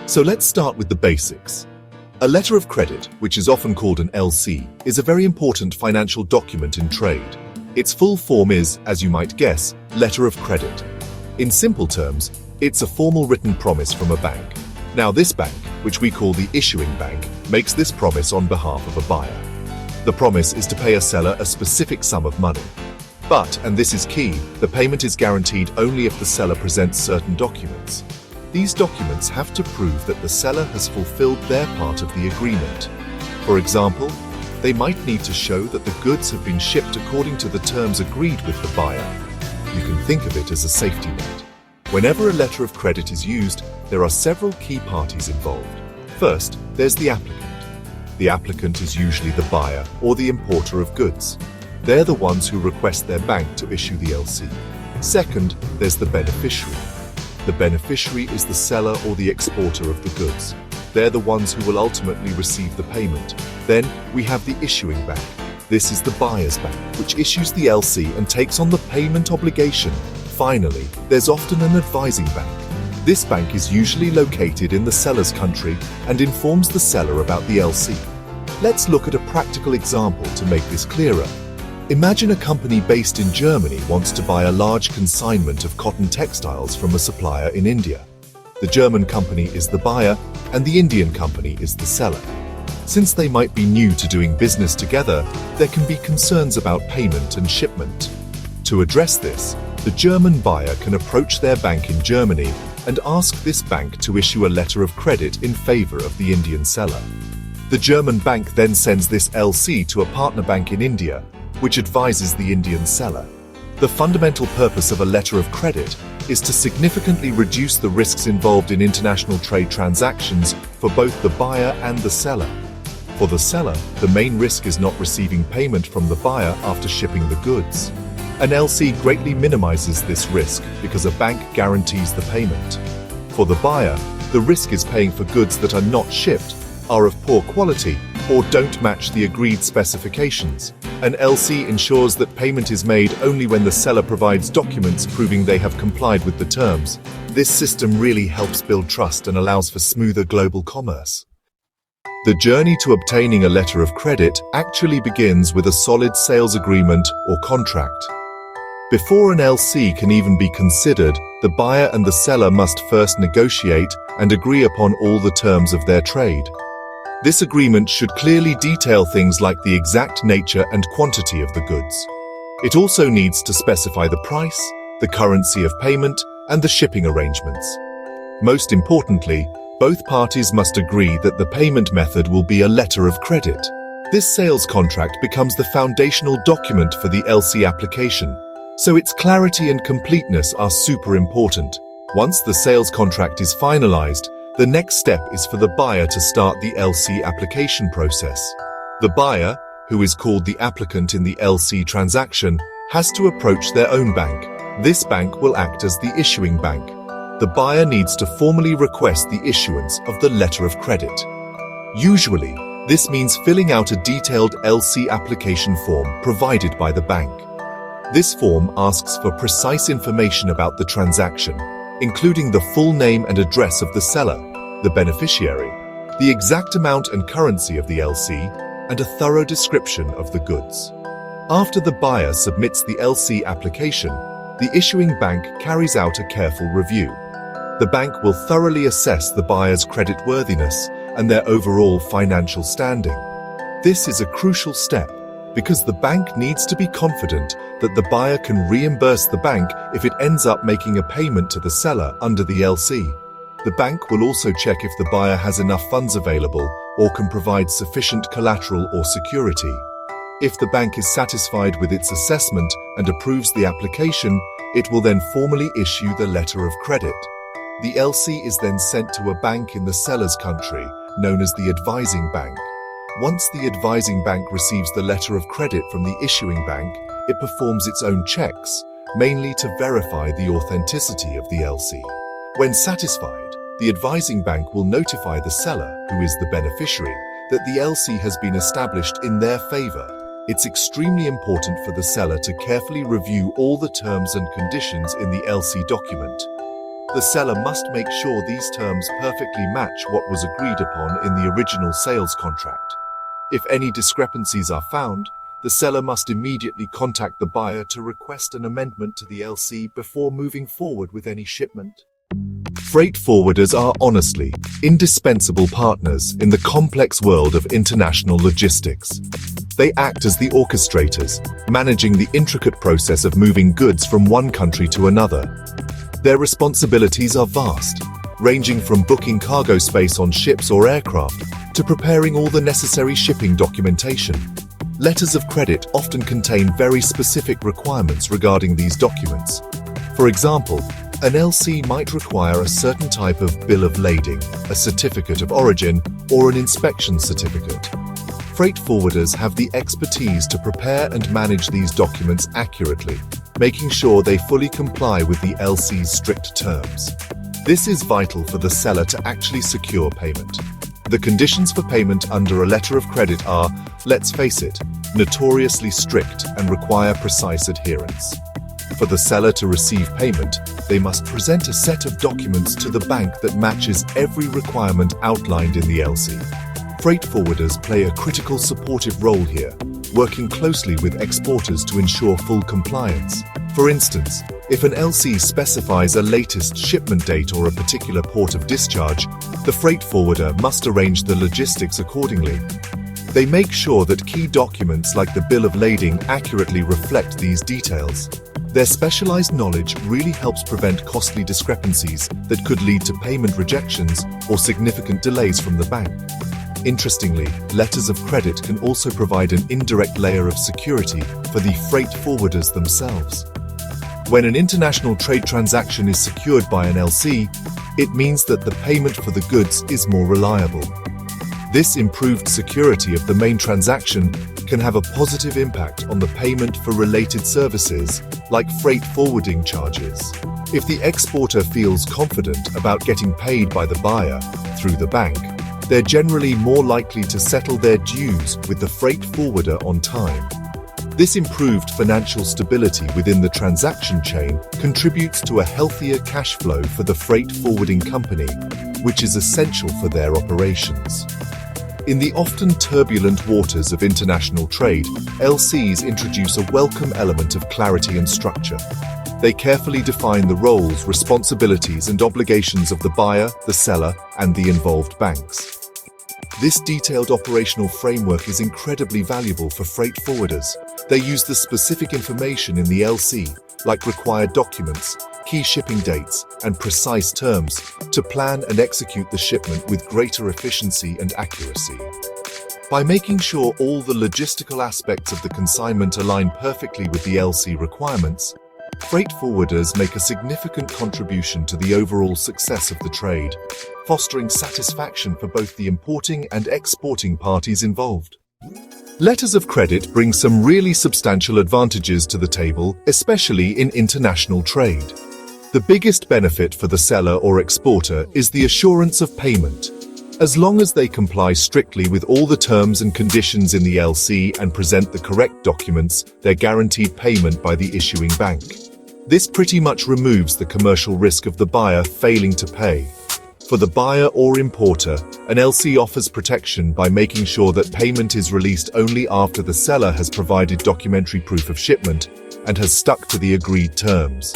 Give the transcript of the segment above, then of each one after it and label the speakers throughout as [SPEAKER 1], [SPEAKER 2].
[SPEAKER 1] So let's start with the basics. A letter of credit, which is often called an LC, is a very important financial document in trade. Its full form is, as you might guess, letter of credit. In simple terms, it's a formal written promise from a bank. Now this bank, which we call the issuing bank, makes this promise on behalf of a buyer. The promise is to pay a seller a specific sum of money. But, and this is key, the payment is guaranteed only if the seller presents certain documents. These documents have to prove that the seller has fulfilled their part of the agreement. For example, they might need to show that the goods have been shipped according to the terms agreed with the buyer. You can think of it as a safety net. Whenever a letter of credit is used, there are several key parties involved. First, there's the applicant. The applicant is usually the buyer or the importer of goods. They're the ones who request their bank to issue the LC. Second, there's the beneficiary. The beneficiary is the seller or the exporter of the goods. They're the ones who will ultimately receive the payment. Then we have the issuing bank. This is the buyer's bank, which issues the LC and takes on the payment obligation. Finally, there's often an advising bank. This bank is usually located in the seller's country and informs the seller about the LC. Let's look at a practical example to make this clearer. Imagine a company based in Germany wants to buy a large consignment of cotton textiles from a supplier in India. The German company is the buyer and the Indian company is the seller. Since they might be new to doing business together, there can be concerns about payment and shipment. To address this, the German buyer can approach their bank in Germany and ask this bank to issue a letter of credit in favor of the Indian seller. The German bank then sends this LC to a partner bank in India, which advises the Indian seller. The fundamental purpose of a letter of credit is to significantly reduce the risks involved in international trade transactions for both the buyer and the seller. For the seller, the main risk is not receiving payment from the buyer after shipping the goods. An LC greatly minimizes this risk because a bank guarantees the payment. For the buyer, the risk is paying for goods that are not shipped, are of poor quality, or don't match the agreed specifications. An LC ensures that payment is made only when the seller provides documents proving they have complied with the terms. This system really helps build trust and allows for smoother global commerce. The journey to obtaining a letter of credit actually begins with a solid sales agreement or contract. Before an LC can even be considered, the buyer and the seller must first negotiate and agree upon all the terms of their trade. This agreement should clearly detail things like the exact nature and quantity of the goods. It also needs to specify the price, the currency of payment, and the shipping arrangements. Most importantly, both parties must agree that the payment method will be a letter of credit. This sales contract becomes the foundational document for the LC application, so its clarity and completeness are super important. Once the sales contract is finalized, the next step is for the buyer to start the LC application process. The buyer, who is called the applicant in the LC transaction, has to approach their own bank. This bank will act as the issuing bank. The buyer needs to formally request the issuance of the letter of credit. Usually, this means filling out a detailed LC application form provided by the bank. This form asks for precise information about the transaction, including the full name and address of the seller, the beneficiary, the exact amount and currency of the LC, and a thorough description of the goods. After the buyer submits the LC application, the issuing bank carries out a careful review. The bank will thoroughly assess the buyer's creditworthiness and their overall financial standing. This is a crucial step because the bank needs to be confident that the buyer can reimburse the bank if it ends up making a payment to the seller under the LC. The bank will also check if the buyer has enough funds available or can provide sufficient collateral or security. If the bank is satisfied with its assessment and approves the application, it will then formally issue the letter of credit. The LC is then sent to a bank in the seller's country, known as the advising bank. Once the advising bank receives the letter of credit from the issuing bank, it performs its own checks, mainly to verify the authenticity of the LC. When satisfied, the advising bank will notify the seller, who is the beneficiary, that the LC has been established in their favor. It's extremely important for the seller to carefully review all the terms and conditions in the LC document. the seller must make sure these terms perfectly match what was agreed upon in the original sales contract. If any discrepancies are found, the seller must immediately contact the buyer to request an amendment to the LC before moving forward with any shipment. Freight forwarders are honestly indispensable partners in the complex world of international logistics. They act as the orchestrators, managing the intricate process of moving goods from one country to another. Their responsibilities are vast, ranging from booking cargo space on ships or aircraft to preparing all the necessary shipping documentation. Letters of credit often contain very specific requirements regarding these documents. For example, an LC might require a certain type of bill of lading, a certificate of origin, or an inspection certificate. Freight forwarders have the expertise to prepare and manage these documents accurately, making sure they fully comply with the LC's strict terms. This is vital for the seller to actually secure payment. The conditions for payment under a letter of credit are, let's face it, notoriously strict and require precise adherence. For the seller to receive payment, they must present a set of documents to the bank that matches every requirement outlined in the LC. Freight forwarders play a critical supportive role here, working closely with exporters to ensure full compliance. For instance, if an LC specifies a latest shipment date or a particular port of discharge, the freight forwarder must arrange the logistics accordingly. They make sure that key documents like the bill of lading accurately reflect these details. Their specialized knowledge really helps prevent costly discrepancies that could lead to payment rejections or significant delays from the bank. Interestingly, letters of credit can also provide an indirect layer of security for the freight forwarders themselves. When an international trade transaction is secured by an LC, it means that the payment for the goods is more reliable. This improved security of the main transaction can have a positive impact on the payment for related services, like freight forwarding charges. If the exporter feels confident about getting paid by the buyer through the bank, they're generally more likely to settle their dues with the freight forwarder on time. This improved financial stability within the transaction chain contributes to a healthier cash flow for the freight forwarding company, which is essential for their operations. In the often turbulent waters of international trade, LCs introduce a welcome element of clarity and structure. They carefully define the roles, responsibilities, and obligations of the buyer, the seller, and the involved banks. This detailed operational framework is incredibly valuable for freight forwarders. They use the specific information in the LC, like required documents, key shipping dates, and precise terms, to plan and execute the shipment with greater efficiency and accuracy. By making sure all the logistical aspects of the consignment align perfectly with the LC requirements, freight forwarders make a significant contribution to the overall success of the trade, fostering satisfaction for both the importing and exporting parties involved. Letters of credit bring some really substantial advantages to the table, especially in international trade. The biggest benefit for the seller or exporter is the assurance of payment. As long as they comply strictly with all the terms and conditions in the LC and present the correct documents, they're guaranteed payment by the issuing bank. This pretty much removes the commercial risk of the buyer failing to pay. For the buyer or importer, an LC offers protection by making sure that payment is released only after the seller has provided documentary proof of shipment and has stuck to the agreed terms.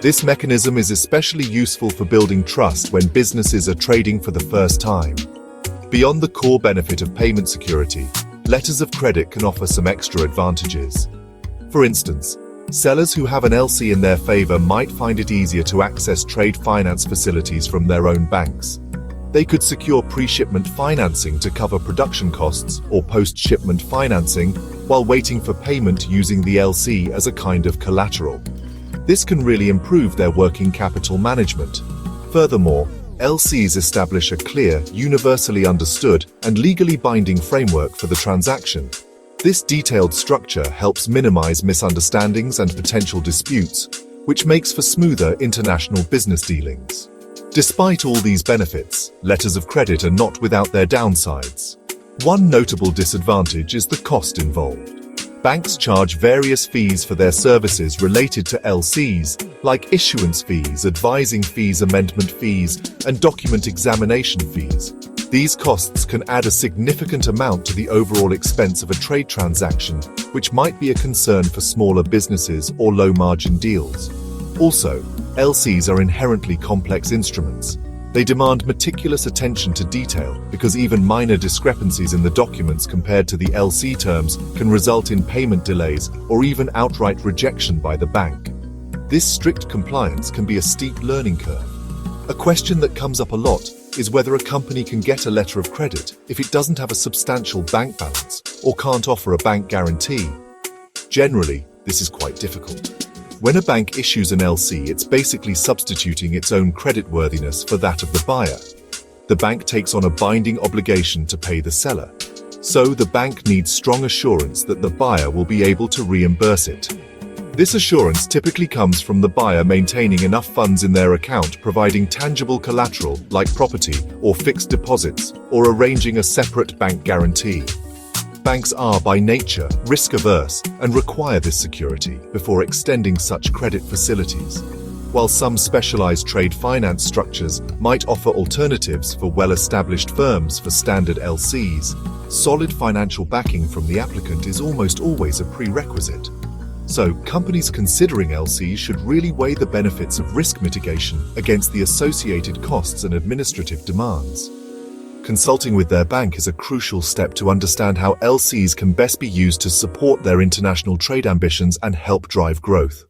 [SPEAKER 1] This mechanism is especially useful for building trust when businesses are trading for the first time. Beyond the core benefit of payment security, letters of credit can offer some extra advantages. For instance, sellers who have an LC in their favor might find it easier to access trade finance facilities from their own banks. They could secure pre-shipment financing to cover production costs or post-shipment financing while waiting for payment using the LC as a kind of collateral. This can really improve their working capital management. Furthermore, LCs establish a clear, universally understood, and legally binding framework for the transaction. This detailed structure helps minimize misunderstandings and potential disputes, which makes for smoother international business dealings. Despite all these benefits, letters of credit are not without their downsides. One notable disadvantage is the cost involved. Banks charge various fees for their services related to LCs, like issuance fees, advising fees, amendment fees, and document examination fees. These costs can add a significant amount to the overall expense of a trade transaction, which might be a concern for smaller businesses or low-margin deals. Also, LCs are inherently complex instruments. They demand meticulous attention to detail because even minor discrepancies in the documents compared to the LC terms can result in payment delays or even outright rejection by the bank. This strict compliance can be a steep learning curve. A question that comes up a lot is whether a company can get a letter of credit if it doesn't have a substantial bank balance or can't offer a bank guarantee. Generally, this is quite difficult. When a bank issues an LC, it's basically substituting its own creditworthiness for that of the buyer. The bank takes on a binding obligation to pay the seller. So the bank needs strong assurance that the buyer will be able to reimburse it. This assurance typically comes from the buyer maintaining enough funds in their account, providing tangible collateral like property or fixed deposits, or arranging a separate bank guarantee. Banks are by nature risk-averse and require this security before extending such credit facilities. While some specialized trade finance structures might offer alternatives for well-established firms for standard LCs, solid financial backing from the applicant is almost always a prerequisite. So, companies considering LCs should really weigh the benefits of risk mitigation against the associated costs and administrative demands. Consulting with their bank is a crucial step to understand how LCs can best be used to support their international trade ambitions and help drive growth.